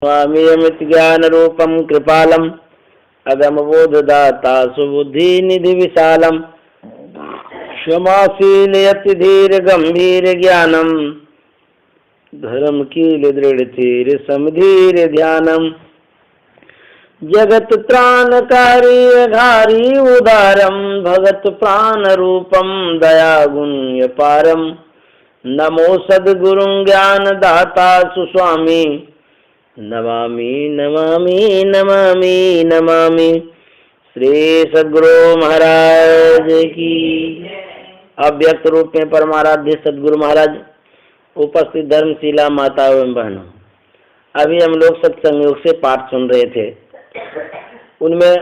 स्वामी अमित ज्ञान रूपम कृपालम अगम बोधदाता सुबुद्धि निधि विशालम क्षमाशील यति धीर गंभीर ज्ञानम धर्म कील दृढ़ धीर समधीर ध्यानम जगत त्राणकारी अघारी उदारम भगत प्राण रूपम दया गुण्य पारम नमो सद्गुरु ज्ञान दाता सुस्वामी नमामि नमामि नमामि नमामि श्री सद्गुरु महाराज की। अव्यक्त रूप में परमाराध्य सद्गुरु महाराज, उपस्थित धर्मशिला माता एवं बहनों, अभी हम लोग सत्संग योग से पाठ सुन रहे थे। उनमें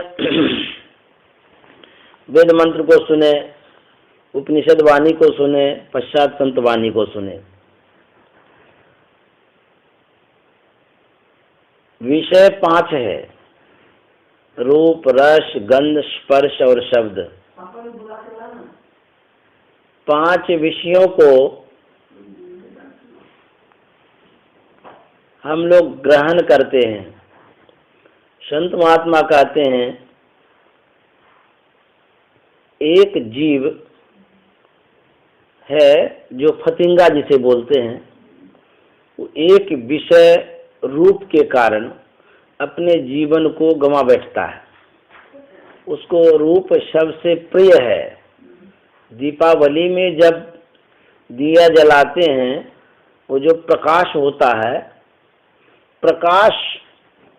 वेद मंत्र को सुने, उपनिषद वाणी को सुने, पश्चात संत वाणी को सुने। विषय 5 है, रूप रस गंध स्पर्श और शब्द। 5 विषयों को हम लोग ग्रहण करते हैं। संत महात्मा कहते हैं एक जीव है जो फतिंगा जिसे बोलते हैं, वो एक विषय रूप के कारण अपने जीवन को गंवा बैठता है। उसको रूप सबसे प्रिय है। दीपावली में जब दिया जलाते हैं, वो जो प्रकाश होता है, प्रकाश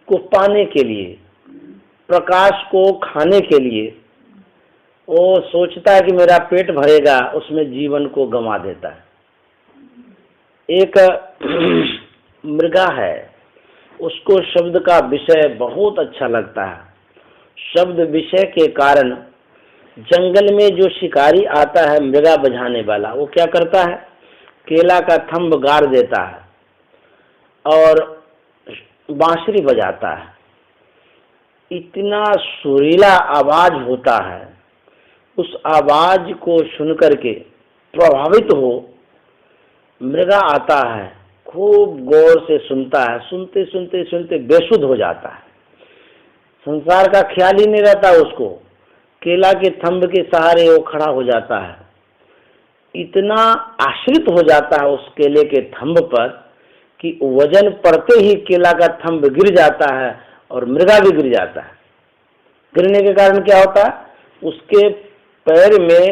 को पाने के लिए, प्रकाश को खाने के लिए वो सोचता है कि मेरा पेट भरेगा, उसमें जीवन को गंवा देता है। एक मृगा है, उसको शब्द का विषय बहुत अच्छा लगता है। शब्द विषय के कारण जंगल में जो शिकारी आता है मृगा बजाने वाला, वो क्या करता है, केला का थंब गाड़ देता है और बांसुरी बजाता है। इतना सुरीला आवाज होता है, उस आवाज को सुनकर के प्रभावित हो मृगा आता है, खूब गौर से सुनता है। सुनते सुनते सुनते बेसुध हो जाता है। संसार का ख्याल ही नहीं रहता उसको। केला के थंब के सहारे वो खड़ा हो जाता है। इतना आश्रित हो जाता है उस केले के थंब पर कि वजन पड़ते ही केला का थंब गिर जाता है और मृगा भी गिर जाता है। गिरने के कारण क्या होता है, उसके पैर में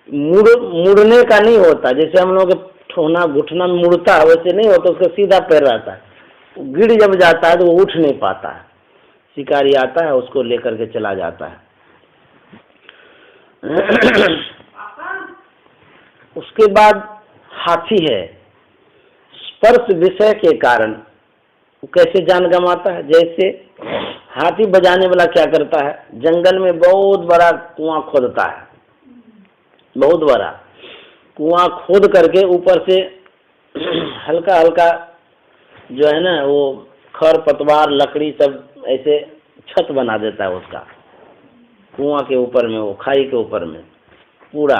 मुड़ने का नहीं होता। जैसे हम लोग ठोना घुटना मुड़ता है, वैसे नहीं होता, उसका सीधा पैर रहता है। गिर जब जाता है तो वो उठ नहीं पाता है। शिकारी आता है, उसको लेकर के चला जाता है। उसके बाद हाथी है। स्पर्श विषय के कारण वो कैसे जान गंवाता है। जैसे हाथी बजाने वाला क्या करता है, जंगल में बहुत बड़ा कुआं खोदता है, बहुत बड़ा कुआं खोद करके ऊपर से हल्का हल्का जो है ना, वो खर पतवार लकड़ी सब ऐसे छत बना देता है उसका, कुआं के ऊपर में, वो खाई के ऊपर में पूरा।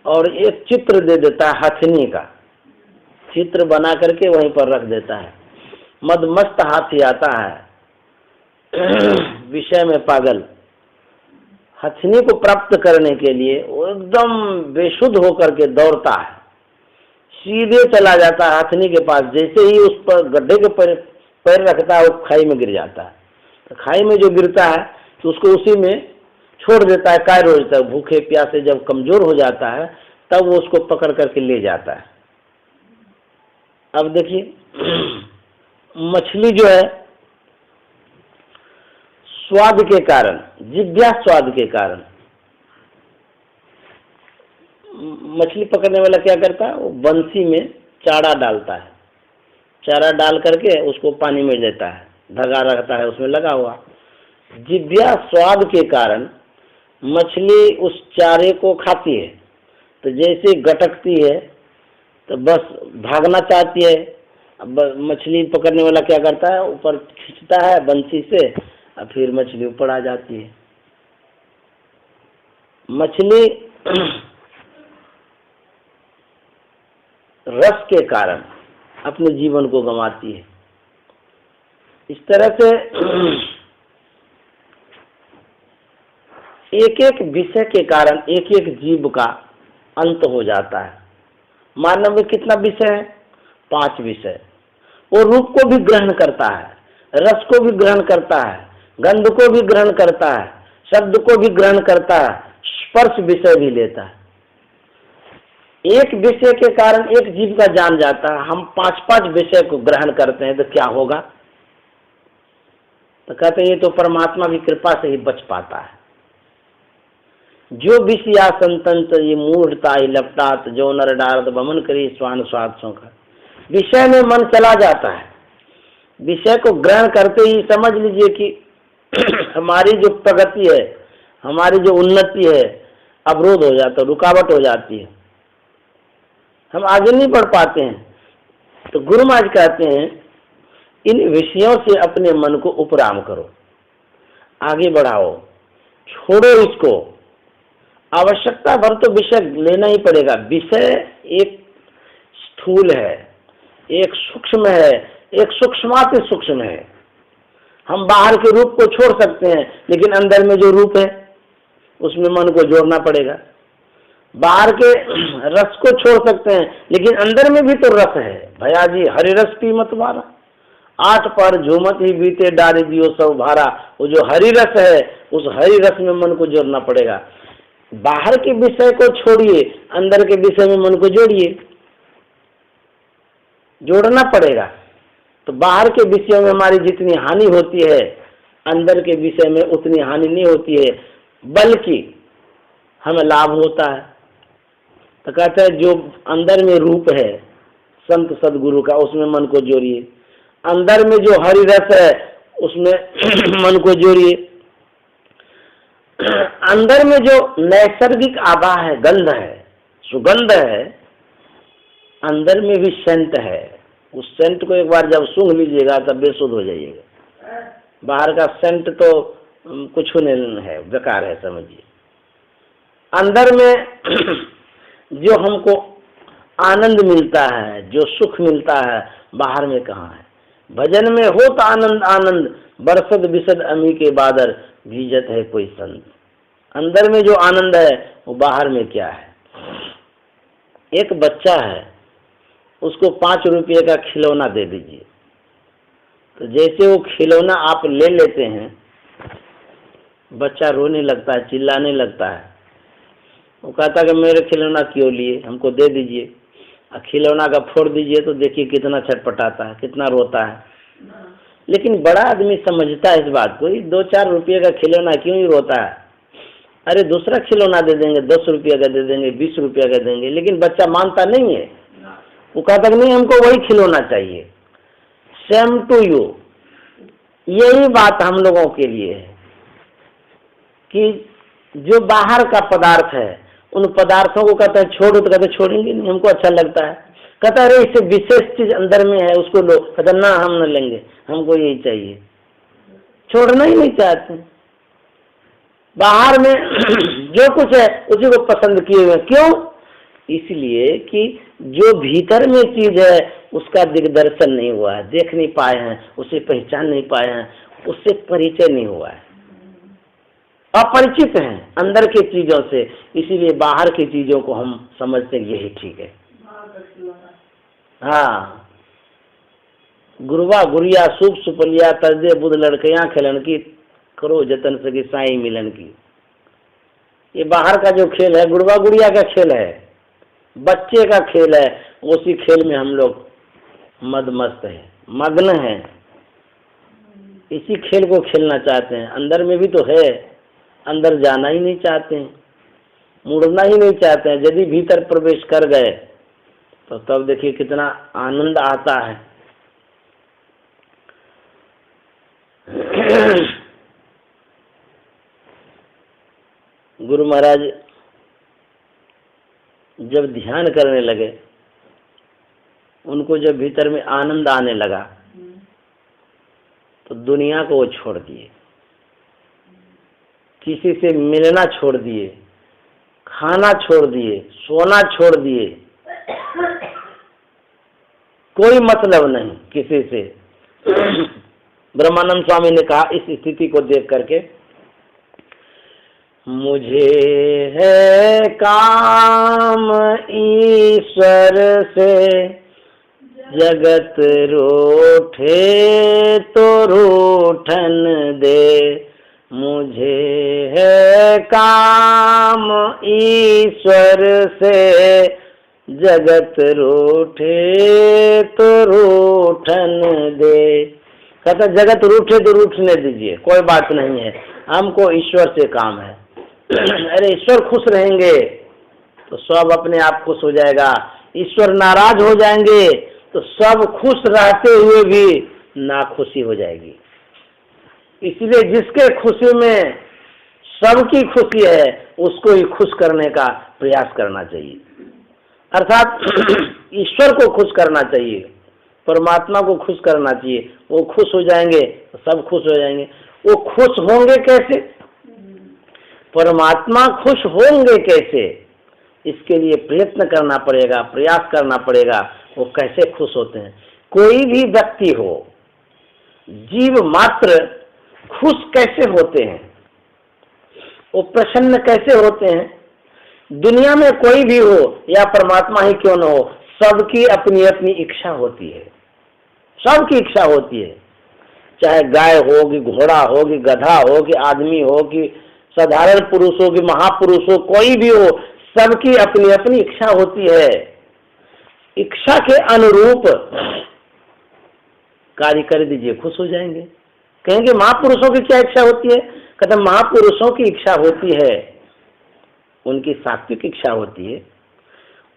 और एक चित्र दे देता है, हथनी का चित्र बना करके वहीं पर रख देता है। मदमस्त हाथी आता है विषय में पागल, हथनी को प्राप्त करने के लिए वो एकदम बेसुध होकर के दौड़ता है, सीधे चला जाता है हथनी के पास। जैसे ही उस पर गड्ढे के पैर रखता है, वो खाई में गिर जाता है। तो खाई में जो गिरता है तो उसको उसी में छोड़ देता है। काय रोजता है, भूखे प्यासे जब कमजोर हो जाता है तब वो उसको पकड़ करके ले जाता है। अब देखिए मछली जो है, स्वाद के कारण, जिज्ञा स्वाद के कारण, मछली पकड़ने वाला क्या करता है, वो बंसी में चारा डालता है। चारा डाल करके उसको पानी में देता है, धागा रहता है उसमें लगा हुआ। जिज्ञा स्वाद के कारण मछली उस चारे को खाती है। तो जैसे गटकती है तो बस भागना चाहती है। अब मछली पकड़ने वाला क्या करता है, ऊपर खींचता है बंसी से, और फिर मछली ऊपर आ जाती है। मछली रस के कारण अपने जीवन को गंवाती है। इस तरह से एक एक विषय के कारण एक एक जीव का अंत हो जाता है। मानव में कितना विषय है? 5 विषय। वो रूप को भी ग्रहण करता है, रस को भी ग्रहण करता है, गंध को भी ग्रहण करता है, शब्द को भी ग्रहण करता है, स्पर्श विषय भी लेता है। एक विषय के कारण एक जीव का जान जाता है। हम 5-5 विषय को ग्रहण करते हैं तो क्या होगा? तो कहते हैं ये तो परमात्मा की कृपा से ही बच पाता है। जो विषया संतंत ये मूढ़ता ही लपटात, जो नर डारत बमन करी स्वान स्वादों का। विषय में मन चला जाता है। विषय को ग्रहण करते ही समझ लीजिए कि हमारी जो प्रगति है, हमारी जो उन्नति है, अवरोध हो जाता है, रुकावट हो जाती है, हम आगे नहीं बढ़ पाते हैं। तो गुरु महाराज कहते हैं इन विषयों से अपने मन को उपराम करो, आगे बढ़ाओ, छोड़ो इसको। आवश्यकता भर तो विषय लेना ही पड़ेगा। विषय एक स्थूल है, एक सूक्ष्म है, एक सूक्ष्माति सूक्ष्म है। हम बाहर के रूप को छोड़ सकते हैं, लेकिन अंदर में जो रूप है उसमें मन को जोड़ना पड़ेगा। बाहर के रस को छोड़ सकते हैं, लेकिन अंदर में भी तो रस है। भैया जी हरि रस पी मत मारा, 8 पर झूमत ही बीते डारी दियो सब भारा। वो जो हरि रस है, उस हरि रस में मन को जोड़ना पड़ेगा। बाहर के विषय को छोड़िए, अंदर के विषय में मन को जोड़िए, जोड़ना पड़ेगा। तो बाहर के विषयों में हमारी जितनी हानि होती है, अंदर के विषय में उतनी हानि नहीं होती है, बल्कि हमें लाभ होता है। तो कहते हैं जो अंदर में रूप है संत सदगुरु का, उसमें मन को जोड़िए। अंदर में जो हरि रस है उसमें मन को जोड़िए। अंदर में जो नैसर्गिक आभा है, गंध है, सुगंध है, अंदर में भी सेंट है। उस सेंट को एक बार जब सूंघ लीजिएगा तब बेसुध हो जाइएगा। बाहर का सेंट तो कुछ नहीं है, बेकार है, समझिए। अंदर में जो हमको आनंद मिलता है, जो सुख मिलता है, बाहर में कहाँ है? भजन में हो तो आनंद आनंद, बरसत बिसद अमी के बादर, भीजत है कोई संत। अंदर में जो आनंद है वो बाहर में क्या है? एक बच्चा है, उसको 5 रुपये का खिलौना दे दीजिए, तो जैसे वो खिलौना आप ले लेते हैं, बच्चा रोने लगता है, चिल्लाने लगता है। वो कहता है कि मेरे खिलौना क्यों लिए, हमको दे दीजिए। खिलौना का फोड़ दीजिए तो देखिए कितना छटपटाता है, कितना रोता है। लेकिन बड़ा आदमी समझता है इस बात को, 2-4 रुपये का खिलौना क्यों ही रोता है, अरे दूसरा खिलौना दे देंगे, 10 रुपये का दे देंगे, 20 रुपये का देंगे। लेकिन बच्चा मानता नहीं है, वो कहता नहीं हमको वही खिलौना चाहिए। सेम टू यू, यही बात हम लोगों के लिए है कि जो बाहर का पदार्थ है, उन पदार्थों को कहता है छोड़ो, तो कहते छोड़ेंगे नहीं, हमको अच्छा लगता है। कहता है अरे इससे विशेष चीज अंदर में है, उसको लो। कहता ना हम न लेंगे, हमको यही चाहिए। छोड़ना ही नहीं चाहते। बाहर में जो कुछ है उसी को पसंद किए हुए। क्यों? इसलिए कि जो भीतर में चीज है उसका दिग्दर्शन नहीं हुआ है, देख नहीं पाए हैं, उसे पहचान नहीं पाए हैं, उससे परिचय नहीं हुआ है, अपरिचित हैं अंदर के चीजों से। इसीलिए बाहर की चीजों को हम समझते हैं यही ठीक है। हाँ, गुरुआ गुड़िया सूप सुपलिया तर्दे बुध लड़कियां खेलन की, करो जतन सकी साई मिलन की। ये बाहर का जो खेल है गुड़वा गुड़िया का खेल है, बच्चे का खेल है। उसी खेल में हम लोग मदमस्त है, मग्न है, इसी खेल को खेलना चाहते हैं। अंदर में भी तो है, अंदर जाना ही नहीं चाहते हैं, मुड़ना ही नहीं चाहते हैं। यदि भीतर प्रवेश कर गए तो तब देखिए कितना आनंद आता है। गुरु महाराज जब ध्यान करने लगे, उनको जब भीतर में आनंद आने लगा तो दुनिया को वो छोड़ दिए, किसी से मिलना छोड़ दिए, खाना छोड़ दिए, सोना छोड़ दिए, कोई मतलब नहीं किसी से। ब्रह्मानंद स्वामी ने कहा इस स्थिति को देख करके, मुझे है काम ईश्वर से, जगत रूठे तो रूठन दे। मुझे है काम ईश्वर से, जगत रूठे तो रूठन दे। कहता जगत रूठे तो रूठने दीजिए, कोई बात नहीं है, हमको ईश्वर से काम है। अरे ईश्वर खुश रहेंगे तो सब अपने आप खुश हो जाएगा, ईश्वर नाराज हो जाएंगे तो सब खुश रहते हुए भी नाखुशी हो जाएगी। इसलिए जिसके खुशी में सबकी खुशी है उसको ही खुश करने का प्रयास करना चाहिए, अर्थात ईश्वर को खुश करना चाहिए, परमात्मा को खुश करना चाहिए। वो खुश हो जाएंगे तो सब खुश हो जाएंगे। वो खुश होंगे कैसे, परमात्मा खुश होंगे कैसे, इसके लिए प्रयत्न करना पड़ेगा, प्रयास करना पड़ेगा। वो कैसे खुश होते हैं? कोई भी व्यक्ति हो, जीव मात्र खुश कैसे होते हैं, वो प्रसन्न कैसे होते हैं? दुनिया में कोई भी हो या परमात्मा ही क्यों न हो, सबकी अपनी अपनी इच्छा होती है, सबकी इच्छा होती है। चाहे गाय हो कि घोड़ा हो कि गधा हो कि आदमी हो कि साधारण पुरुष हो कि महापुरुष हो, कोई भी हो, सबकी अपनी अपनी इच्छा होती है। इच्छा के अनुरूप कार्य कर दीजिए, खुश हो जाएंगे। कहेंगे महापुरुषों की क्या इच्छा होती है? कहते महापुरुषों की इच्छा होती है, उनकी सात्विक इच्छा होती है।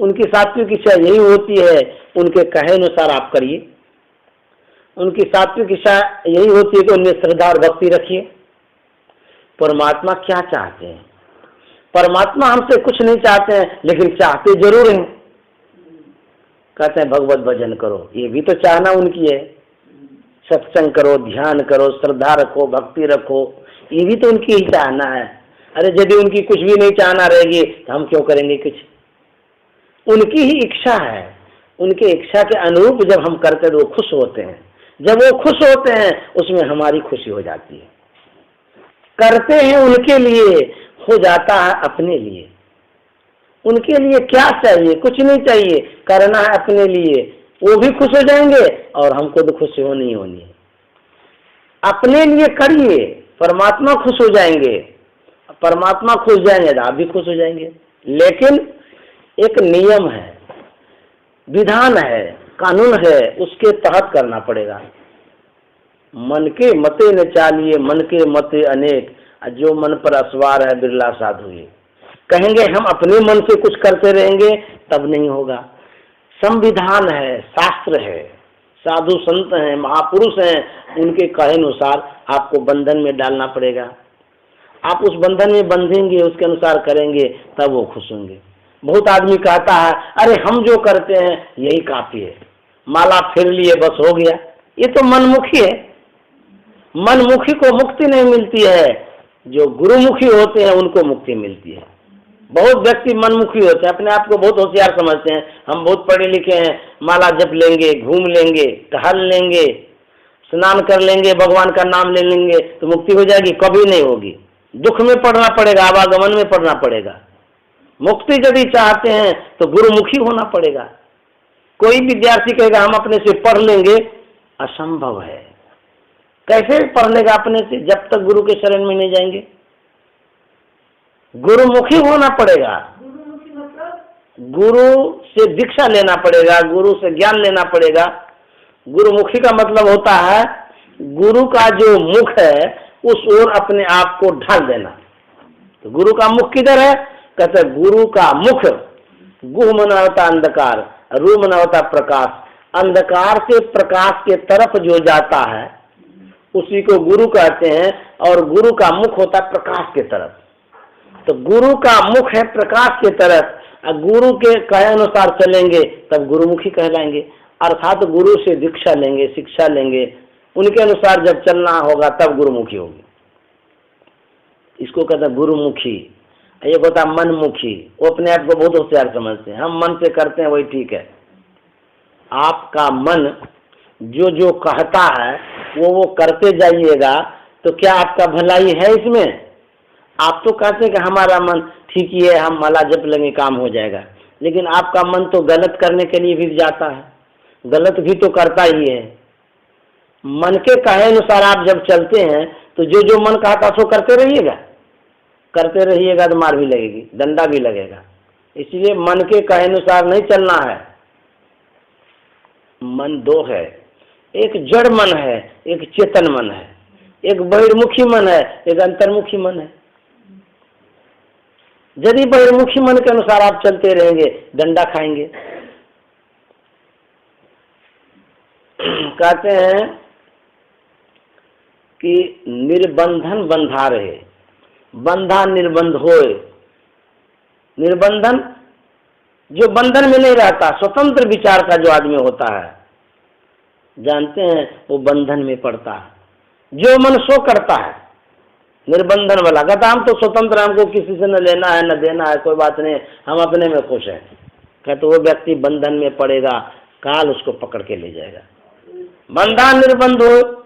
उनकी सात्विक इच्छा यही होती है, उनके कहे अनुसार आप करिए। उनकी सात्विक इच्छा यही होती है कि उनमें श्रद्धा और भक्ति रखिए। परमात्मा क्या चाहते हैं? परमात्मा हमसे कुछ नहीं चाहते हैं, लेकिन चाहते जरूर हैं। कहते हैं भगवत भजन करो, ये भी तो चाहना उनकी है। सत्संग करो, ध्यान करो, श्रद्धा रखो, भक्ति रखो, ये भी तो उनकी ही चाहना है। अरे यदि उनकी कुछ भी नहीं चाहना रहेगी तो हम क्यों करेंगे कुछ? उनकी ही इच्छा है, उनके इच्छा के अनुरूप जब हम करते तो वो खुश होते हैं। जब वो खुश होते हैं उसमें हमारी खुशी हो जाती है। करते हैं उनके लिए, हो जाता है अपने लिए। उनके लिए क्या चाहिए? कुछ नहीं चाहिए, करना है अपने लिए, वो भी खुश हो जाएंगे और हमको तो खुशी होनी ही होनी है। अपने लिए करिए, परमात्मा खुश हो जाएंगे, परमात्मा खुश जाएंगे तो आप भी खुश हो जाएंगे। लेकिन एक नियम है, विधान है, कानून है, उसके तहत करना पड़ेगा। मन के मते न चालिए, मन के मते अनेक, जो मन पर असवार है बिरला साधु ये। कहेंगे हम अपने मन से कुछ करते रहेंगे तब नहीं होगा। संविधान है, शास्त्र है, साधु संत हैं, महापुरुष हैं, उनके कहे अनुसार आपको बंधन में डालना पड़ेगा। आप उस बंधन में बंधेंगे, उसके अनुसार करेंगे, तब वो खुश होंगे। बहुत आदमी कहता है अरे हम जो करते हैं यही काफी है, माला फेर लिए बस हो गया। ये तो मनमुखी है। मनमुखी को मुक्ति नहीं मिलती है, जो गुरुमुखी होते हैं उनको मुक्ति मिलती है। बहुत व्यक्ति मनमुखी होते हैं, अपने आप को बहुत होशियार समझते हैं, हम बहुत पढ़े लिखे हैं, माला जप लेंगे, घूम लेंगे, टहल लेंगे, स्नान कर लेंगे, भगवान का नाम ले लेंगे तो मुक्ति हो जाएगी। कभी नहीं होगी, दुख में पड़ना पड़ेगा, आवागमन में पड़ना पड़ेगा। मुक्ति यदि चाहते हैं तो गुरुमुखी होना पड़ेगा। कोई विद्यार्थी कहेगा हम अपने से पढ़ लेंगे, असंभव है। कैसे पढ़ लेगा अपने से जब तक गुरु के शरण में नहीं जाएंगे? गुरुमुखी होना पड़ेगा। गुरु से दीक्षा लेना पड़ेगा, गुरु से ज्ञान लेना पड़ेगा। गुरुमुखी का मतलब होता है गुरु का जो मुख है उस ओर अपने आप को ढाल देना। तो गुरु का मुख किधर है? कहते गुरु का मुख गुह मना होता अंधकार, रू मना होता प्रकाश। अंधकार से प्रकाश के तरफ जो जाता है उसी को गुरु कहते हैं, और गुरु का मुख होता है प्रकाश के तरफ। तो गुरु का मुख है प्रकाश के तरफ, और गुरु के कहे अनुसार चलेंगे तब गुरुमुखी कहलाएंगे। अर्थात गुरु से दीक्षा लेंगे, शिक्षा लेंगे, उनके अनुसार जब चलना होगा तब गुरुमुखी होगी। इसको कहते हैं गुरुमुखी। ये होता है मनमुखी, वो अपने आप को बहुत होशियार समझते हैं, हम मन से करते हैं वही ठीक है। आपका मन जो जो कहता है वो करते जाइएगा, तो क्या आपका भलाई है इसमें? आप तो कहते हैं कि हमारा मन ठीक ही है, हम माला जप लेंगे काम हो जाएगा, लेकिन आपका मन तो गलत करने के लिए भी जाता है, गलत भी तो करता ही है। मन के कहे अनुसार आप जब चलते हैं तो जो जो मन कहता सो करते रहिएगा तो मार भी लगेगी, डंडा भी लगेगा। इसलिए मन के कहे अनुसार नहीं चलना है। मन दो है, एक जड़ मन है, एक चेतन मन है, एक बहिर्मुखी मन है, एक अंतर्मुखी मन है। यदि बहिर्मुखी मन के अनुसार आप चलते रहेंगे डंडा खाएंगे। कहते हैं कि निर्बंधन बंधा रहे, बंधा निर्बंध होए। निर्बंधन जो बंधन में नहीं रहता, स्वतंत्र विचार का जो आदमी होता है, जानते हैं वो बंधन में पड़ता है। जो मन सो करता है, निर्बंधन वाला कहता हम तो स्वतंत्र, हमको किसी से न लेना है न देना है, कोई बात नहीं, हम अपने में खुश हैं। कहते वो व्यक्ति बंधन में पड़ेगा, काल उसको पकड़ के ले जाएगा। बंधा निर्बंध हो,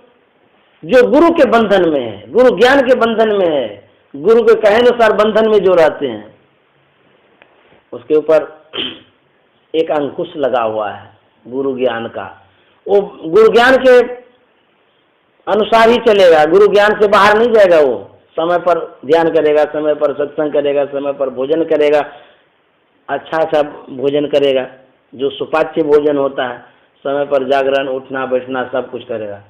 जो गुरु के बंधन में है, गुरु ज्ञान के बंधन में है, गुरु के कहे अनुसार बंधन में जो रहते हैं, उसके ऊपर एक अंकुश लगा हुआ है गुरु ज्ञान का। वो गुरु ज्ञान के अनुसार ही चलेगा, गुरु ज्ञान से बाहर नहीं जाएगा। वो समय पर ध्यान करेगा, समय पर सत्संग करेगा, समय पर भोजन करेगा, अच्छा अच्छा भोजन करेगा, जो सुपाच्य भोजन होता है, समय पर जागरण, उठना बैठना सब कुछ करेगा।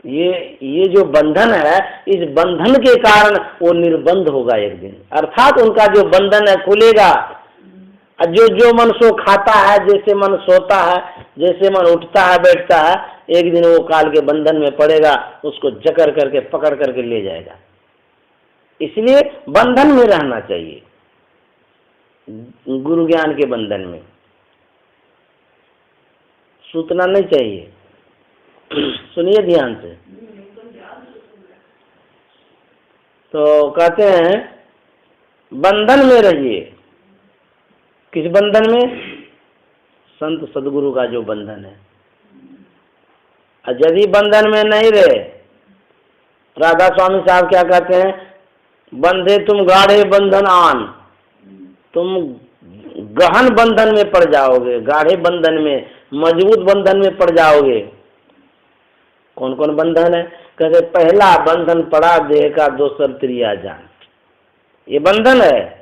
ये जो बंधन है, इस बंधन के कारण वो निर्बंध होगा एक दिन, अर्थात उनका जो बंधन है खुलेगा। और जो मन सो खाता है, जैसे मन सोता है, जैसे मन उठता है बैठता है, एक दिन वो काल के बंधन में पड़ेगा, उसको जकड़ करके पकड़ करके ले जाएगा। इसलिए बंधन में रहना चाहिए, गुरु ज्ञान के बंधन में सूतना नहीं चाहिए। सुनिए ध्यान से। तो कहते हैं बंधन में रहिए। किस बंधन में? संत सदगुरु का जो बंधन है। यदि बंधन में नहीं रहे, राधा स्वामी साहब क्या कहते हैं, बंधे तुम गाढ़े बंधन आन, तुम गहन बंधन में पड़ जाओगे, गाढ़े बंधन में, मजबूत बंधन में पड़ जाओगे। कौन कौन बंधन है? कहते पहला बंधन पड़ा देह का, दोसर त्रिया जान, ये बंधन है।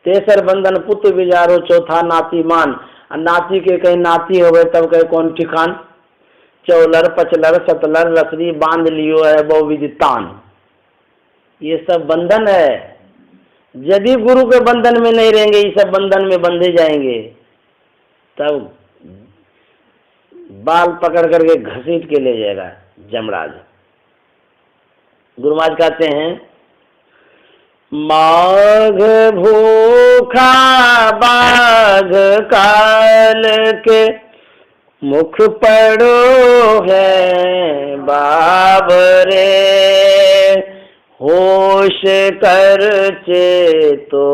तेसर बंधन पुत्र विचारो, चौथा नाती मान, नाती के कहीं नाती हो गए तब कहीं कौन ठिकान, चौलर पचलर सतलर रसरी बांध लियो है बहुविधि तान, ये सब बंधन है। यदि गुरु के बंधन में नहीं रहेंगे, ये सब बंधन में बंधे जाएंगे, तब बाल पकड़ करके घसीट के ले जाएगा जमराज। गुरु महाराज कहते हैं माघ भूखा बाघ काल के मुख पड़ो है बाबरे, होश कर चेतो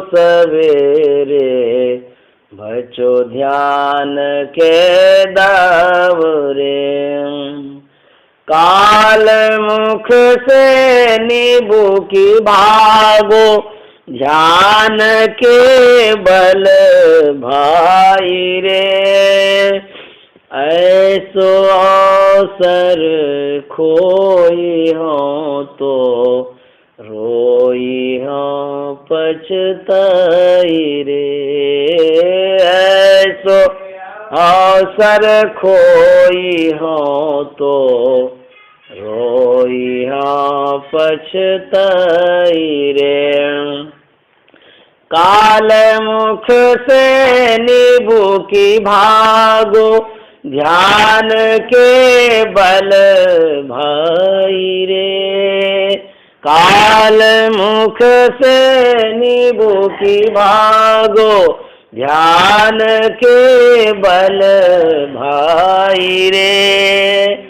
सवेरे, बचो ध्यान के दावरे। काल मुख से नींबू की भागो, ध्यान के बल भाई रे, ऐसो अवसर खोई हो तो रोई हो पछताई रे, ऐसो अवसर खोई हो तो रोई हो पछताई रे। काल मुख से नींबू की भागो, ध्यान के बल भाई रे, काल मुख से नींबू की भागो, ध्यान के बल भाई रे,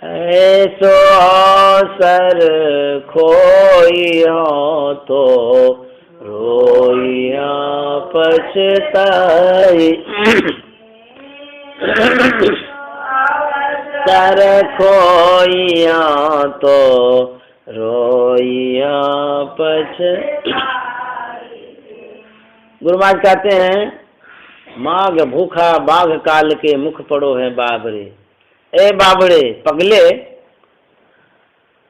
ऐसो अवसर खोई हो तो रोइया पछताई। सर खोइया तो रोइया पछ। गुरु महाराज कहते हैं माघ भूखा बाघ काल के मुख पड़ो है बाबरे। ए बाबड़े पगले,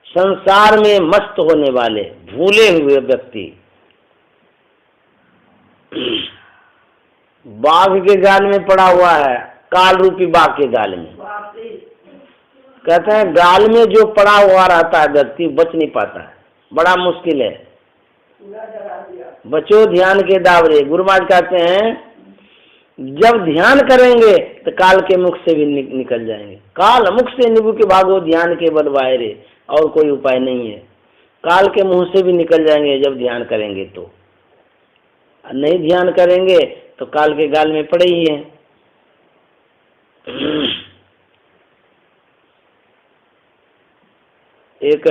संसार में मस्त होने वाले भूले हुए व्यक्ति बाघ के गाल में पड़ा हुआ है, काल रूपी बाघ के गाल में। कहते हैं गाल में जो पड़ा हुआ रहता है व्यक्ति बच नहीं पाता है, बड़ा मुश्किल है। बचो ध्यान के दावरे। गुरु महाराज कहते हैं जब ध्यान करेंगे तो काल के मुख से भी निकल जाएंगे। काल मुख से निभु के भागो ध्यान के बल वायरे, और कोई उपाय नहीं है। काल के मुंह से भी निकल जाएंगे जब ध्यान करेंगे तो। नहीं ध्यान करेंगे तो काल के गाल में पड़े ही हैं। एक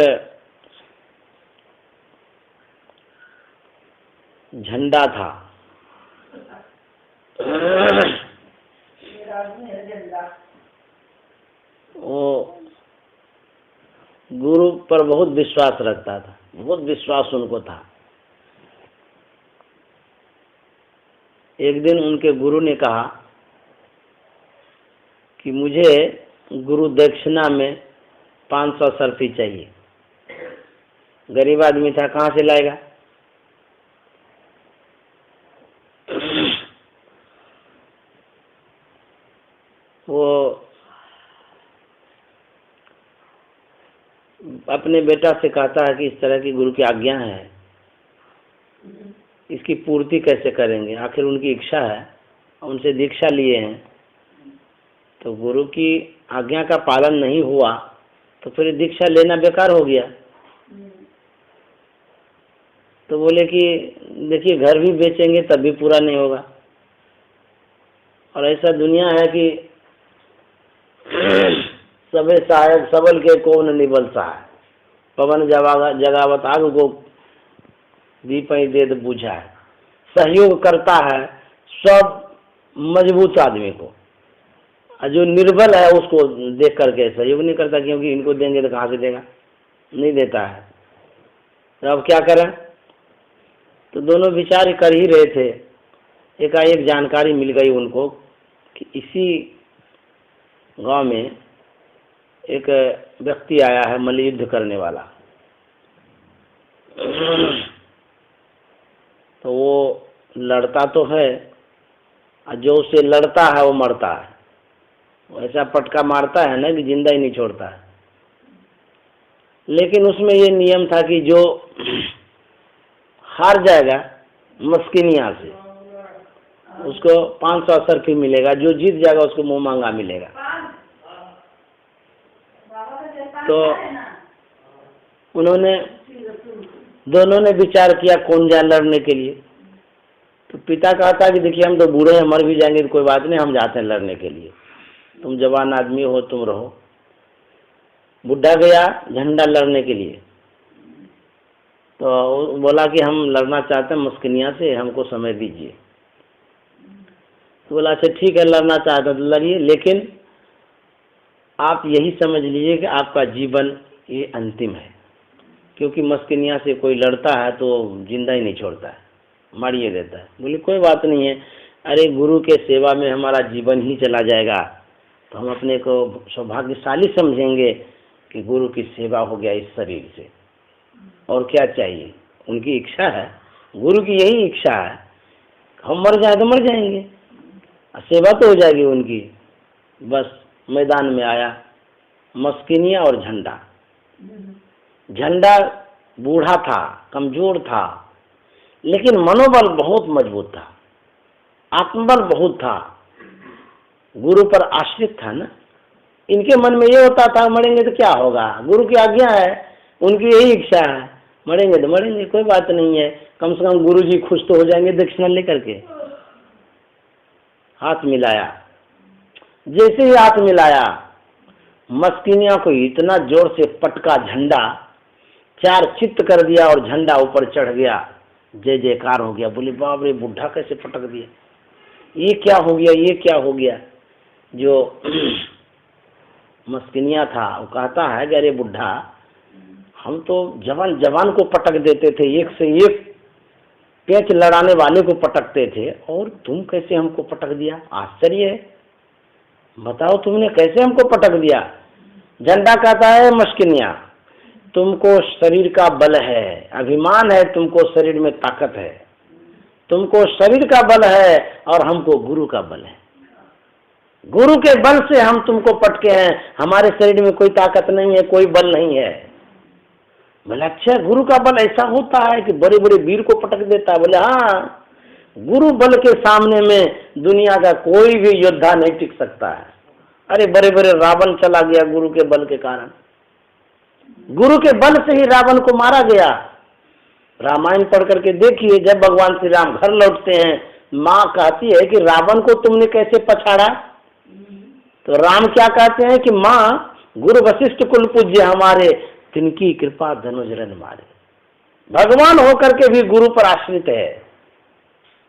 झंडा था, वो गुरु पर बहुत विश्वास रखता था, बहुत विश्वास उनको था। एक दिन उनके गुरु ने कहा कि मुझे गुरु दक्षिणा में 500 सर्फी चाहिए। गरीब आदमी था, कहाँ से लाएगा? वो अपने बेटा से कहता है कि इस तरह की गुरु की आज्ञा है, इसकी पूर्ति कैसे करेंगे? आखिर उनकी इच्छा है, उनसे दीक्षा लिए हैं, तो गुरु की आज्ञा का पालन नहीं हुआ तो फिर दीक्षा लेना बेकार हो गया। तो बोले कि देखिए घर भी बेचेंगे तब भी पूरा नहीं होगा, और ऐसा दुनिया है कि सबे सहायक सबल के को न निबल सहाय, पवन जगावत आग को दीप दे बुझा है। सहयोग करता है सब मजबूत आदमी को, और जो निर्बल है उसको देख करके सहयोग नहीं करता, क्योंकि इनको देंगे तो कहाँ से देगा, नहीं देता है। तो अब क्या करें? तो दोनों विचार कर ही रहे थे, एकाएक जानकारी मिल गई उनको कि इसी गांव में एक व्यक्ति आया है मल्लयुद्ध करने वाला। तो वो लड़ता तो है, और जो उससे लड़ता है वो मरता है। वो ऐसा पटका मारता है ना कि जिंदा ही नहीं छोड़ता है। लेकिन उसमें ये नियम था कि जो हार जाएगा मस्किनिया से उसको 500 सर्फी मिलेगा, जो जीत जाएगा उसको मुंह मांगा मिलेगा। तो उन्होंने दोनों ने विचार किया कौन जाए लड़ने के लिए। तो पिता कहता कि देखिए हम तो बूढ़े हैं, मर भी जाएंगे तो कोई बात नहीं, हम जाते हैं लड़ने के लिए, तुम जवान आदमी हो, तुम रहो। बुढ़ा गया झंडा लड़ने के लिए, तो बोला कि हम लड़ना चाहते हैं मुस्किनिया से, हमको समय दीजिए। तो बोला अच्छा ठीक है, लड़ना चाहते तो लड़िए, लेकिन आप यही समझ लीजिए कि आपका जीवन ये अंतिम है, क्योंकि मस्किनिया से कोई लड़ता है तो जिंदा ही नहीं छोड़ता है, मारिए देता है। बोले कोई बात नहीं है, अरे गुरु के सेवा में हमारा जीवन ही चला जाएगा तो हम अपने को सौभाग्यशाली समझेंगे कि गुरु की सेवा हो गया इस शरीर से, और क्या चाहिए। उनकी इच्छा है, गुरु की यही इच्छा है, हम मर जाए तो मर जाएंगे, सेवा तो हो जाएगी उनकी। बस मैदान में आया मस्किनिया और झंडा। झंडा बूढ़ा था, कमजोर था, लेकिन मनोबल बहुत मजबूत था, आत्मबल बहुत था, गुरु पर आश्रित था ना। इनके मन में ये होता था मरेंगे तो क्या होगा, गुरु की आज्ञा है, उनकी यही इच्छा है, मरेंगे तो मरेंगे, कोई बात नहीं है, कम से कम गुरु जी खुश तो हो जाएंगे दक्षिणा लेकर के। हाथ मिलाया, जैसे ही हाथ मिलाया मस्किनिया को इतना जोर से पटका झंडा, चार चित्त कर दिया और झंडा ऊपर चढ़ गया। जय जयकार हो गया। बोले बाप रे, बुढ़ा कैसे पटक दिया, ये क्या हो गया, ये क्या हो गया। जो मस्किनिया था। वो कहता है कि अरे बुढ़ा, हम तो जवान जवान को पटक देते थे, एक से एक पेच लड़ाने वाले को पटकते थे, और तुम कैसे हमको पटक दिया? आश्चर्य है, बताओ तुमने कैसे हमको पटक दिया? झंडा कहता है मस्किनिया, तुमको शरीर का बल है, अभिमान है, तुमको शरीर में ताकत है, तुमको शरीर का बल है, और हमको गुरु का बल है। गुरु के बल से हम तुमको पटके हैं, हमारे शरीर में कोई ताकत नहीं है, कोई बल नहीं है। बोले अच्छा, गुरु का बल ऐसा होता है कि बड़े बड़े वीर को पटक देता है? बोले हाँ, गुरु बल के सामने में दुनिया का कोई भी योद्धा नहीं टिक सकता है। अरे बड़े बड़े रावण चला गया गुरु के बल के कारण, गुरु के बल से ही रावण को मारा गया। रामायण पढ़ करके देखिए, जब भगवान श्री राम घर लौटते हैं, माँ कहती है कि रावण को तुमने कैसे पछाड़ा? तो राम क्या कहते हैं कि माँ, गुरु वशिष्ठ कुल पूज्य हमारे, तिनकी कृपा धनुष रन मारे। भगवान होकर के भी गुरु पर आश्रित है,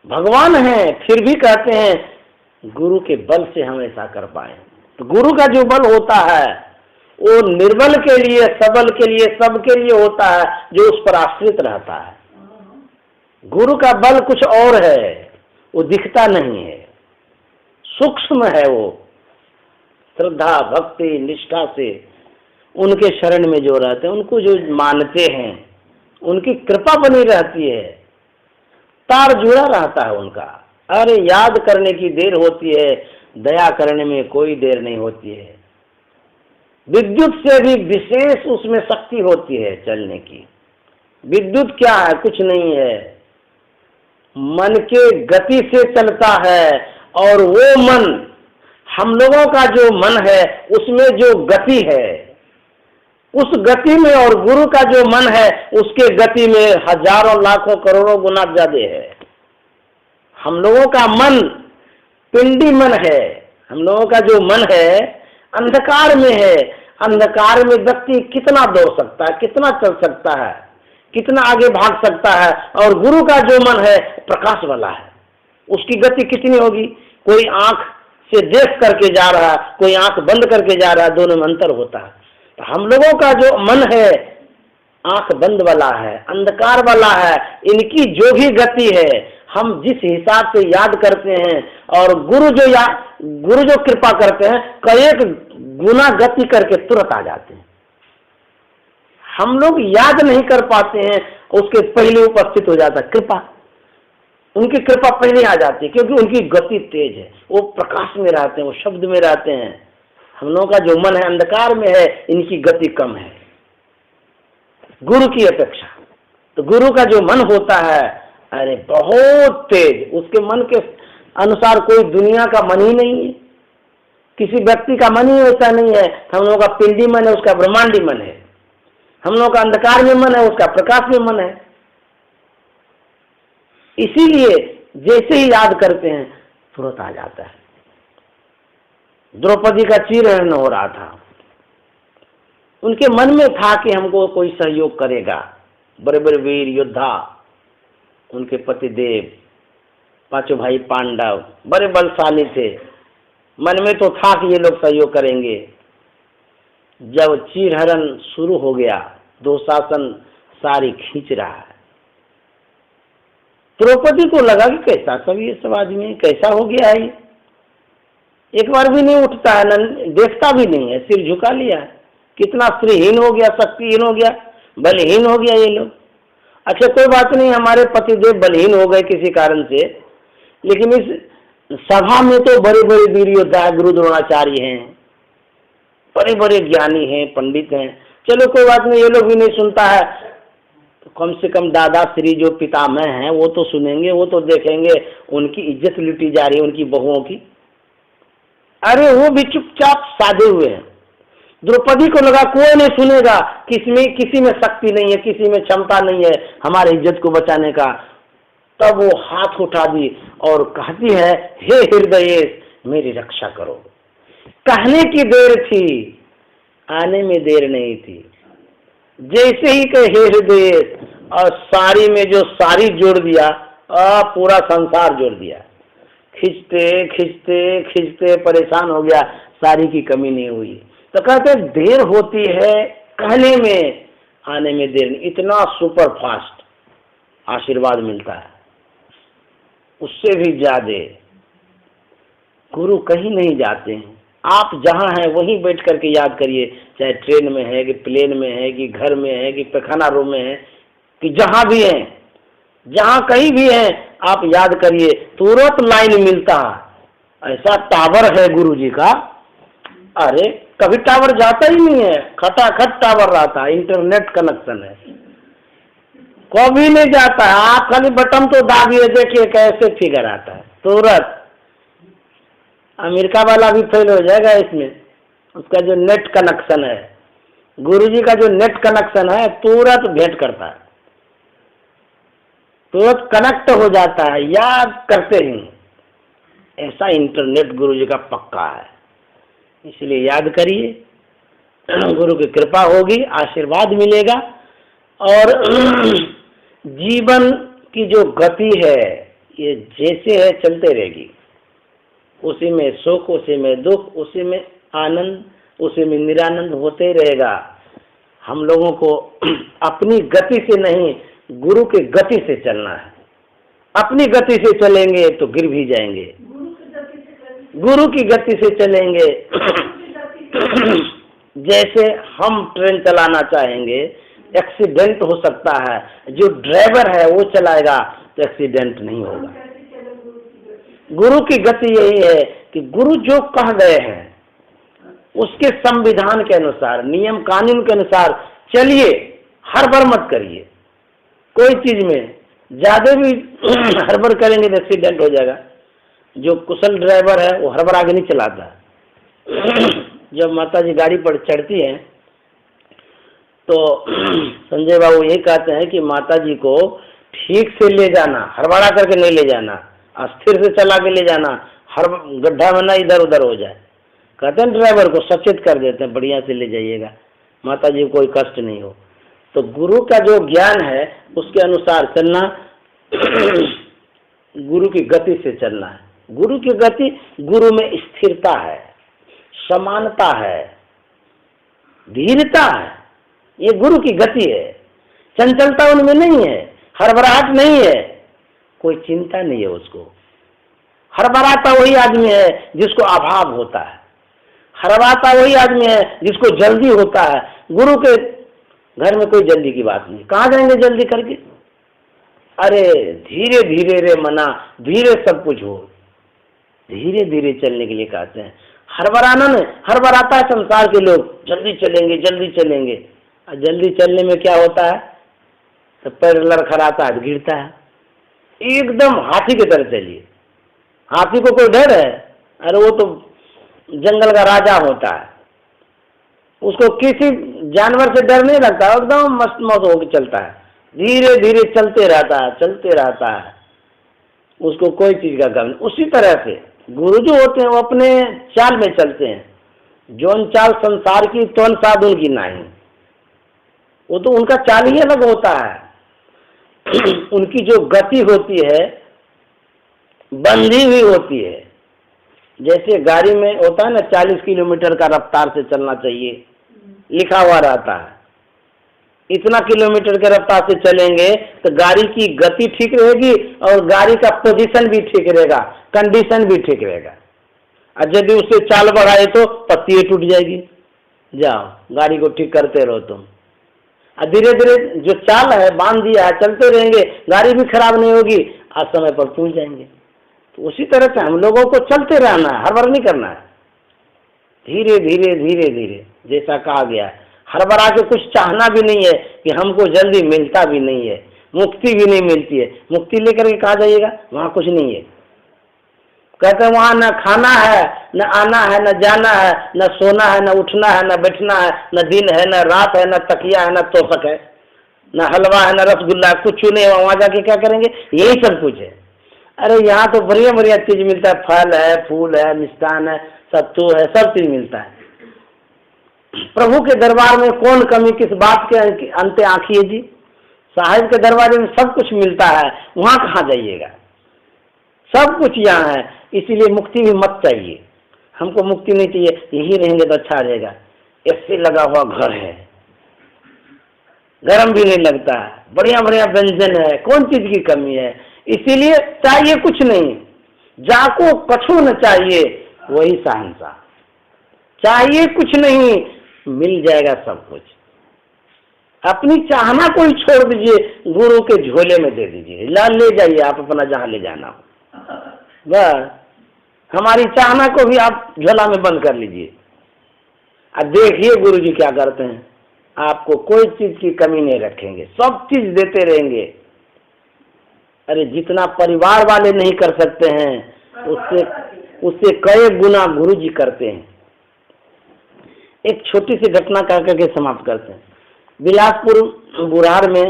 भगवान है, फिर भी कहते हैं गुरु के बल से हम ऐसा कर पाए। तो गुरु का जो बल होता है वो निर्बल के लिए, सबल के लिए, सबके लिए होता है जो उस पर आश्रित रहता है। गुरु का बल कुछ और है, वो दिखता नहीं है, सूक्ष्म है। वो श्रद्धा भक्ति निष्ठा से उनके शरण में जो रहते हैं, उनको जो मानते हैं, उनकी कृपा बनी रहती है, तार जुड़ा रहता है उनका। अरे याद करने की देर होती है, दया करने में कोई देर नहीं होती है। विद्युत से भी विशेष उसमें शक्ति होती है चलने की। विद्युत क्या है? कुछ नहीं है, मन के गति से चलता है। और वो मन, हम लोगों का जो मन है उसमें जो गति है, उस गति में, और गुरु का जो मन है उसके गति में हजारों लाखों करोड़ों गुना ज्यादा है। हम लोगों का मन पिंडी मन है, हम लोगों का जो मन है अंधकार में है। अंधकार में व्यक्ति कितना दौड़ सकता है, कितना चल सकता है, कितना आगे भाग सकता है। और गुरु का जो मन है प्रकाश वाला है, उसकी गति कितनी होगी? कोई आंख से देख करके जा रहा है, कोई आंख बंद करके जा रहा है, दोनों में अंतर होता है। तो हम लोगों का जो मन है आंख बंद वाला है, अंधकार वाला है। इनकी जो भी गति है, हम जिस हिसाब से याद करते हैं, और गुरु जो कृपा करते हैं, कई गुना गति करके तुरंत आ जाते हैं। हम लोग याद नहीं कर पाते हैं, उसके पहले उपस्थित हो जाता है कृपा। उनकी कृपा पहले आ जाती है, क्योंकि उनकी गति तेज है, वो प्रकाश में रहते हैं, वो शब्द में रहते हैं। हम लोगों का जो मन है अंधकार में है, इनकी गति कम है गुरु की अपेक्षा। तो गुरु का जो मन होता है, अरे बहुत तेज, उसके मन के अनुसार कोई दुनिया का मन ही नहीं है, किसी व्यक्ति का मन ही वैसा नहीं है। हम लोगों का पिंडी मन है, उसका ब्रह्मांडी मन है। हम लोगों का अंधकार में मन है, उसका प्रकाश में मन है। इसीलिए जैसे ही याद करते हैं तुरंत आ जाता है। द्रौपदी का चीरहरण हो रहा था, उनके मन में था कि हमको कोई सहयोग करेगा। बड़े बड़े वीर योद्धा, उनके पति देव, पांचों भाई पांडव बड़े बलशाली थे, मन में तो था कि ये लोग सहयोग करेंगे। जब चीरहरण शुरू हो गया, दुशासन सारी खींच रहा है, द्रौपदी को लगा कि कैसा सब ये सब आदमी कैसा हो गया है, एक बार भी नहीं उठता है, देखता भी नहीं है, सिर झुका लिया है। कितना स्त्रीहीन हो गया, शक्तिहीन हो गया, बलहीन हो गया ये लोग। अच्छा कोई बात नहीं, हमारे पतिदेव बलहीन हो गए किसी कारण से, लेकिन इस सभा में तो बड़े बड़े वीर योद्धा है, गुरु द्रोणाचार्य हैं, बड़े बड़े ज्ञानी हैं, पंडित हैं। चलो कोई बात नहीं, ये लोग भी नहीं सुनता है, तो कम से कम दादा श्री जो पितामह हैं वो तो सुनेंगे, वो तो देखेंगे, उनकी इज्जत लुटी जा रही है उनकी बहुओं की। अरे वो भी चुपचाप साधे हुए हैं। द्रौपदी को लगा कोई नहीं सुनेगा, किसी में शक्ति नहीं है, किसी में क्षमता नहीं है हमारी इज्जत को बचाने का। तब वो हाथ उठा दी और कहती है, हे हृदय मेरी रक्षा करो। कहने की देर थी, आने में देर नहीं थी। जैसे ही कहे हे हृदय, और सारी में जो सारी जोड़ दिया, पूरा संसार जोड़ दिया। खींचते खींचते खींचते परेशान हो गया, सारी की कमी नहीं हुई। तो कहते देर होती है कहने में, आने में देर नहीं। इतना सुपर फास्ट आशीर्वाद मिलता है, उससे भी ज्यादा गुरु कहीं नहीं जाते हैं। आप जहाँ हैं वहीं बैठ करके याद करिए, चाहे ट्रेन में है कि प्लेन में है कि घर में है कि पैखाना रूम में है कि जहाँ भी हैं, जहाँ कहीं भी हैं, आप याद करिए, तुरंत लाइन मिलता है। ऐसा टावर है गुरु जी का, अरे कभी टावर जाता ही नहीं है, खटाखट टावर रहता है, इंटरनेट कनेक्शन है, कभी नहीं जाता है। आप खाली बटन तो दाबिए, देखिए कैसे फिगर आता है तुरंत। अमेरिका वाला भी फेल हो जाएगा इसमें, उसका जो नेट कनेक्शन है, गुरुजी का जो नेट कनेक्शन है तुरंत भेंट करता है, तुरंत कनेक्ट हो जाता है याद करते ही। ऐसा इंटरनेट गुरुजी का पक्का है, इसलिए याद करिए, गुरु की कृपा होगी, आशीर्वाद मिलेगा। और जीवन की जो गति है ये जैसे है चलते रहेगी, उसी में सुख, उसी में दुख, उसी में आनंद, उसी में निरानंद होते रहेगा। हम लोगों को अपनी गति से नहीं, गुरु की गति से चलना है। अपनी गति से चलेंगे तो गिर भी जाएंगे, गुरु की गति से चलेंगे। जैसे हम ट्रेन चलाना चाहेंगे, एक्सीडेंट हो सकता है, जो ड्राइवर है वो चलाएगा तो एक्सीडेंट नहीं होगा। गुरु की गति यही है कि गुरु जो कह गए हैं उसके संविधान के अनुसार, नियम कानून के अनुसार चलिए, हड़बड़ मत करिए। कोई चीज में ज्यादा भी हड़बड़ करेंगे तो एक्सीडेंट हो जाएगा। जो कुशल ड्राइवर है वो हड़बड़ा के नहीं चलाता। जब माता जी गाड़ी पर चढ़ती हैं तो संजय बाबू यही कहते हैं कि माता जी को ठीक से ले जाना, हड़बड़ा करके नहीं ले जाना, अस्थिर से चला के ले जाना, हर गड्ढा में ना इधर उधर हो जाए। कहते हैं ड्राइवर को सचेत कर देते हैं, बढ़िया से ले जाइएगा, माता जी को कोई कष्ट नहीं हो। तो गुरु का जो ज्ञान है उसके अनुसार चलना, गुरु की गति से चलना है। गुरु की गति, गुरु में स्थिरता है, समानता है, धीरता है, ये गुरु की गति है। चंचलता उनमें नहीं है, हड़बड़ाहट नहीं है, कोई चिंता नहीं है उसको। हड़बड़ाता वही आदमी है जिसको अभाव होता है, हड़बड़ाता वही आदमी है जिसको जल्दी होता है। गुरु के घर में कोई जल्दी की बात नहीं, कहाँ जाएंगे जल्दी करके। अरे धीरे धीरे रे मना, धीरे सब कुछ हो, धीरे धीरे चलने के लिए कहते हैं। हड़बड़ाना नहीं, हड़बड़ाता है संसार के लोग, जल्दी चलेंगे जल्दी चलेंगे। और जल्दी चलने में क्या होता है, तो पैर लड़खड़ाता है, गिरता है। एकदम हाथी की तरह चलिए। हाथी को कोई डर है? अरे वो तो जंगल का राजा होता है, उसको किसी जानवर से डर नहीं लगता, एकदम मस्त मस्त होकर चलता है, धीरे धीरे चलते रहता है, चलते रहता है, उसको कोई चीज का गम नहीं। उसी तरह से गुरु जो होते हैं वो अपने चाल में चलते हैं। जौन चाल संसार की तौन साधु की नहीं, वो तो उनका चाल ही अलग होता है। उनकी जो गति होती है बंधी हुई होती है। जैसे गाड़ी में होता है ना 40 किलोमीटर का रफ्तार से चलना चाहिए, लिखा हुआ रहता है। इतना किलोमीटर के रफ्तार से चलेंगे तो गाड़ी की गति ठीक रहेगी और गाड़ी का पोजीशन भी ठीक रहेगा, कंडीशन भी ठीक रहेगा। और यदि उससे चाल बढ़ाए तो पत्ती टूट जाएगी। जाओ गाड़ी को ठीक करते रहो तुम। और धीरे धीरे जो चाल है बांध दिया है, चलते रहेंगे, गाड़ी भी खराब नहीं होगी, आज समय पर पहुंच जाएंगे। तो उसी तरह से हम लोगों को चलते रहना है, हड़बड़ नहीं करना है। धीरे धीरे धीरे धीरे जैसा कहा गया है, हड़बड़ा के कुछ चाहना भी नहीं है कि हमको जल्दी मिलता भी नहीं है, मुक्ति भी नहीं मिलती है। मुक्ति लेकर के कहाँ जाइएगा, वहाँ कुछ नहीं है। कहते हैं वहाँ न खाना है, न आना है, न जाना है, न सोना है, न उठना है, न बैठना है, न दिन है, न रात है, न तकिया है, न तोशक है, न हलवा है, न रसगुल्ला, कुछ नहीं है। वहाँ जाके क्या करेंगे, यही सब कुछ है। अरे यहाँ तो बढ़िया बढ़िया चीज मिलता है, फल है, फूल है, मिष्ठान है, सत्तू है, सब चीज मिलता है। प्रभु के दरबार में कौन कमी किस बात के अंत आंखिए जी। साहिब के दरबार में सब कुछ मिलता है, वहाँ कहाँ जाइएगा, सब कुछ यहाँ है। इसीलिए मुक्ति भी मत चाहिए, हमको मुक्ति नहीं चाहिए, यही रहेंगे तो अच्छा रहेगा। एसी लगा हुआ घर है, गर्म भी नहीं लगता है, बढ़िया बढ़िया व्यंजन है, कौन चीज की कमी है। इसीलिए चाहिए कुछ नहीं, जाको कछु न चाहिए वही शहंशाह। चाहिए कुछ नहीं, मिल जाएगा सब कुछ। अपनी चाहना को ही छोड़ दीजिए, गुरु के झोले में दे दीजिए, ले जाइए आप अपना जहां ले जाना हो। बस हमारी चाहना को भी आप झोला में बंद कर लीजिए। अब देखिए गुरु जी क्या करते हैं, आपको कोई चीज की कमी नहीं रखेंगे, सब चीज देते रहेंगे। अरे जितना परिवार वाले नहीं कर सकते हैं उससे कई गुना गुरु जी करते हैं। एक छोटी सी घटना कह करके समाप्त करते हैं। बिलासपुर बुरार में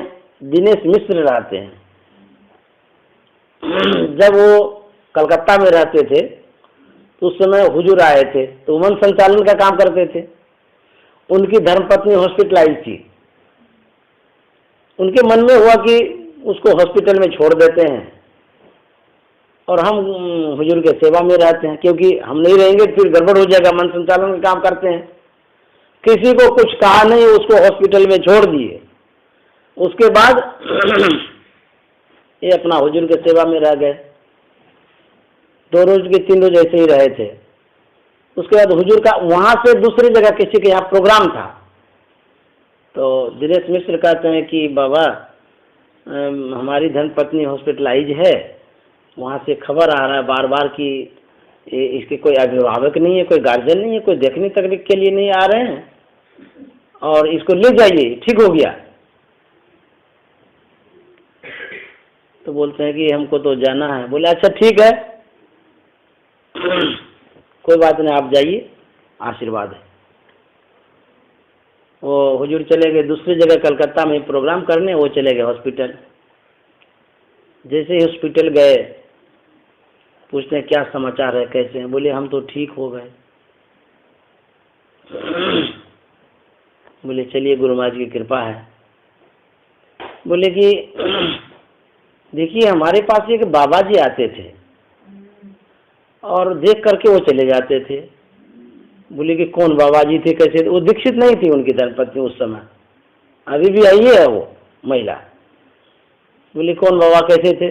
दिनेश मिश्र रहते हैं। जब वो कलकत्ता में रहते थे तो उस समय हुजूर आए थे, तो वन संचालन का काम करते थे। उनकी धर्मपत्नी हॉस्पिटलाइज थी। उनके मन में हुआ कि उसको हॉस्पिटल में छोड़ देते हैं और हम हुजूर के सेवा में रहते हैं, क्योंकि हम नहीं रहेंगे फिर गड़बड़ हो जाएगा। मन संचालन का काम करते हैं, किसी को कुछ कहा नहीं, उसको हॉस्पिटल में छोड़ दिए। उसके बाद ये अपना हुजूर के सेवा में रह गए। 2 रोज के 3 रोज ऐसे ही रहे थे। उसके बाद हुजूर का वहां से दूसरी जगह किसी के यहाँ प्रोग्राम था, तो दिनेश मिश्र कहते हैं कि बाबा हमारी धर्मपत्नी हॉस्पिटलाइज है, वहाँ से खबर आ रहा है बार बार कि इसके कोई अभिभावक नहीं है, कोई गार्जियन नहीं है, कोई देखने तकनीक के लिए नहीं आ रहे हैं, और इसको ले जाइए, ठीक हो गया। तो बोलते हैं कि हमको तो जाना है। बोले अच्छा ठीक है, कोई बात नहीं, आप जाइए, आशीर्वाद है। वो हुजूर चले गए दूसरी जगह कलकत्ता में प्रोग्राम करने, वो चले गए हॉस्पिटल। जैसे ही हॉस्पिटल गए, पूछते हैं क्या समाचार है, कैसे हैं? बोले हम तो ठीक हो गए। बोले चलिए गुरु महाराज की कृपा है। बोले कि देखिए हमारे पास एक बाबा जी आते थे और देख करके वो चले जाते थे। बोले कि कौन बाबा जी थे, कैसे थे? वो दीक्षित नहीं थी उनकी धर्मपत्नी उस समय, अभी भी आई है वो महिला। बोले कौन बाबा, कैसे थे?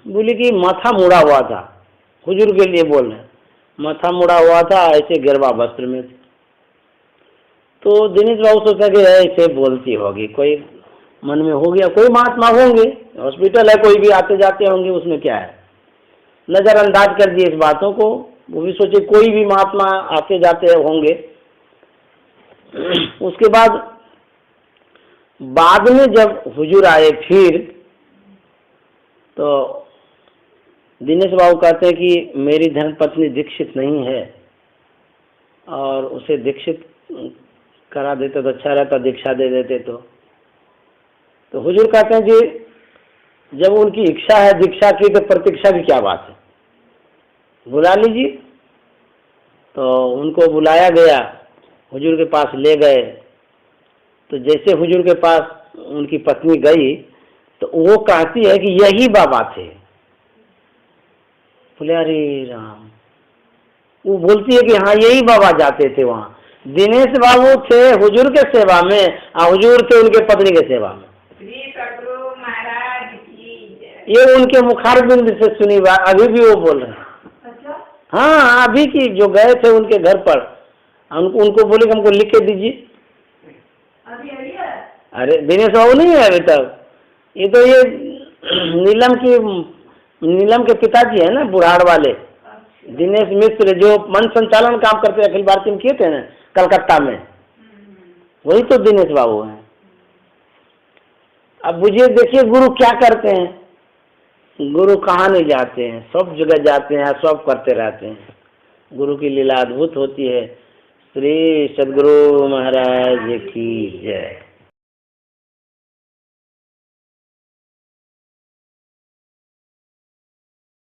बोले कि माथा मुड़ा हुआ था, हुजूर के लिए बोल रहे, माथा मुड़ा हुआ था, ऐसे गिरवा वस्त्र में थे। तो दिनेश बाबू सोचा कि ऐसे बोलती होगी, कोई मन में हो गया, कोई महात्मा होंगे, हॉस्पिटल है, कोई भी आते जाते होंगे, उसमें क्या है। नजरअंदाज कर दिए इस बातों को। वो भी सोचे कोई भी महात्मा आते जाते होंगे। उसके बाद में जब हुजूर आए फिर, तो दिनेश बाबू कहते हैं कि मेरी धर्मपत्नी दीक्षित नहीं है और उसे दीक्षित करा देते तो अच्छा रहता, दीक्षा दे देते तो हुजूर कहते हैं कि जब उनकी इच्छा है दीक्षा की तो प्रतीक्षा की क्या बात है, बुला लीजिए। तो उनको बुलाया गया, हुजूर के पास ले गए। तो जैसे हुजूर के पास उनकी पत्नी गई तो वो कहती है कि यही बाबा थे। बोले अरे राम, वो बोलती है कि हाँ यही बाबा जाते थे वहाँ। दिनेश बाबू थे हुजूर के सेवा में और हुजूर थे उनके पत्नी के सेवा में। ये उनके मुखारबिंद से सुनी बात, अभी भी वो बोल रहे हैं। हाँ अभी की जो गए थे उनके घर पर, उनको बोले कि हमको लिख के दीजिए। अरे दिनेश बाबू नहीं है अभी तक, ये तो ये नीलम के पिताजी है ना, बुढ़ाड़ वाले दिनेश मिश्र, जो मन संचालन काम करते अखिल भारतीय में किए थे ना कलकत्ता में, वही तो दिनेश बाबू हैं। अब मुझे देखिए गुरु क्या करते हैं। गुरु कहाँ नहीं जाते हैं, सब जगह जाते हैं, सब करते रहते हैं। गुरु की लीला अद्भुत होती है। श्री सद्गुरु महाराज की जय।